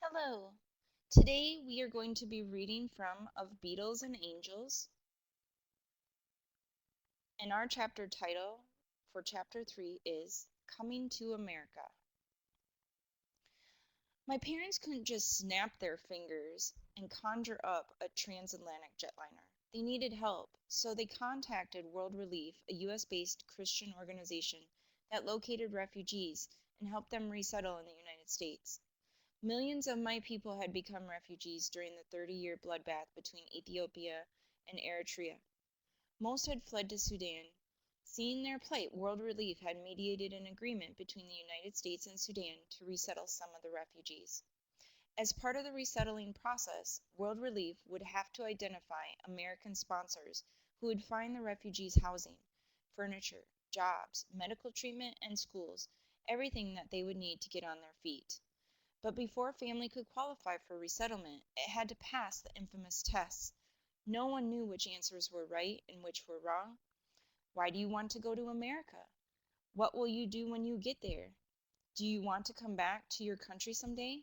Hello. Today we are going to be reading from Of Beetles and Angels, and our chapter title for chapter 3 is Coming to America. My parents couldn't just snap their fingers and conjure up a transatlantic jetliner. They needed help, so they contacted World Relief, a US-based Christian organization that located refugees and helped them resettle in the United States. Millions of my people had become refugees during the 30-year bloodbath between Ethiopia and Eritrea. Most had fled to Sudan. Seeing their plight, World Relief had mediated an agreement between the United States and Sudan to resettle some of the refugees. As part of the resettling process, World Relief would have to identify American sponsors who would find the refugees housing, furniture, jobs, medical treatment, and schools, everything that they would need to get on their feet. But before a family could qualify for resettlement, it had to pass the infamous tests. No one knew which answers were right and which were wrong. Why do you want to go to America? What will you do when you get there? Do you want to come back to your country someday?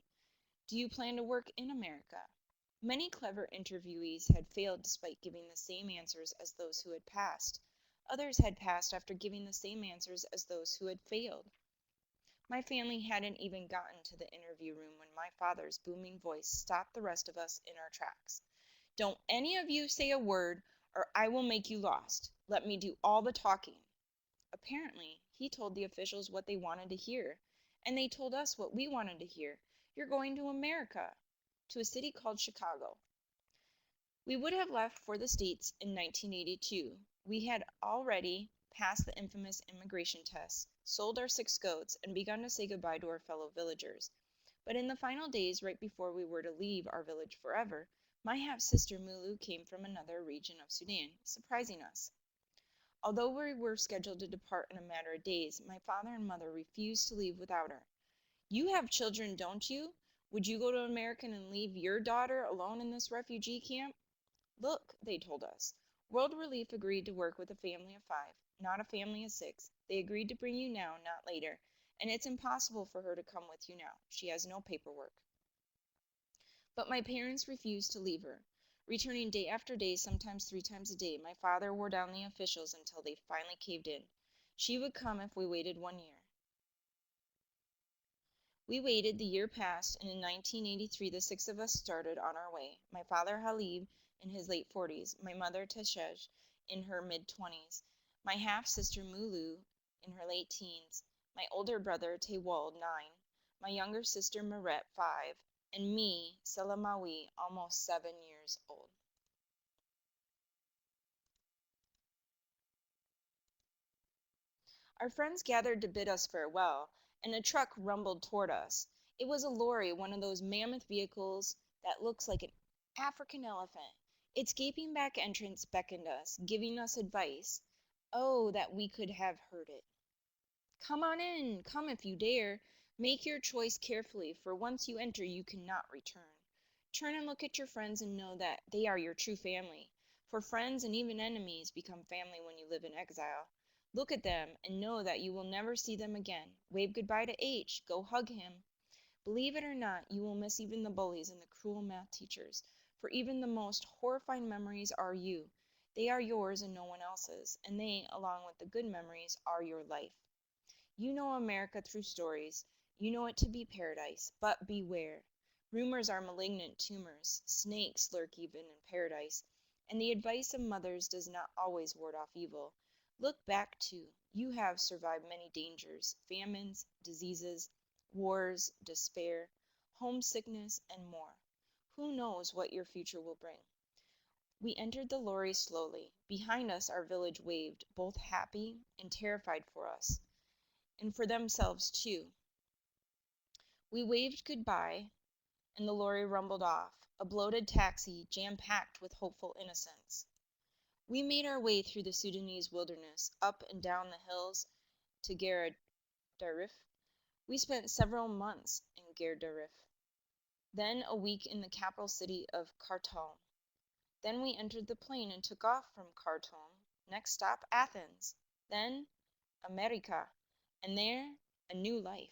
Do you plan to work in America? Many clever interviewees had failed despite giving the same answers as those who had passed. Others had passed after giving the same answers as those who had failed. My family hadn't even gotten to the interview room when my father's booming voice stopped the rest of us in our tracks. "Don't any of you say a word, or I will make you lost. Let me do all the talking." Apparently, he told the officials what they wanted to hear, and they told us what we wanted to hear. "You're going to America, to a city called Chicago." We would have left for the States in 1982. We had already passed the infamous immigration tests, sold our 6 goats, and begun to say goodbye to our fellow villagers. But in the final days, right before we were to leave our village forever, my half-sister Mulu came from another region of Sudan, surprising us. Although we were scheduled to depart in a matter of days, my father and mother refused to leave without her. "You have children, don't you? Would you go to America and leave your daughter alone in this refugee camp?" "Look," they told us, "World Relief agreed to work with a family of 5, not a family of 6. They agreed to bring you now, not later, and it's impossible for her to come with you now. She has no paperwork." But my parents refused to leave her. Returning day after day, sometimes 3 times a day, my father wore down the officials until they finally caved in. She would come if we waited 1 year. We waited, the year passed, and in 1983 the 6 of us started on our way. My father Halib in his late 40s, my mother Teshej in her mid-20s, my half-sister Mulu in her late teens, my older brother Tewald 9, my younger sister Maret 5, and me, Selamawi, almost 7 years old. Our friends gathered to bid us farewell, and a truck rumbled toward us. It was a lorry, one of those mammoth vehicles that looks like an African elephant. Its gaping back entrance beckoned us, giving us advice. Oh, that we could have heard it! "Come on in, come if you dare. Make your choice carefully, for once you enter you cannot return. Turn and look at your friends and know that they are your true family, for friends and even enemies become family when you live in exile. Look at them and know that you will never see them again. Wave goodbye to H. Go hug him. Believe it or not, you will miss even the bullies and the cruel math teachers, for even the most horrifying memories are you. They are yours and no one else's, and they, along with the good memories, are your life. You know America through stories. You know it to be paradise. But beware. Rumors are malignant tumors. Snakes lurk even in paradise. And the advice of mothers does not always ward off evil. Look back, too. You have survived many dangers, famines, diseases, wars, despair, homesickness, and more. Who knows what your future will bring? We entered the lorry slowly. Behind us our village waved, both happy and terrified for us, and for themselves too. We waved goodbye, and the lorry rumbled off, a bloated taxi jam-packed with hopeful innocents. We made our way through the Sudanese wilderness, up and down the hills to Darif. We spent several months in Darif, then a week in the capital city of Khartoum. Then we entered the plane and took off from Khartoum. Next stop, Athens. Then America, and there a new life.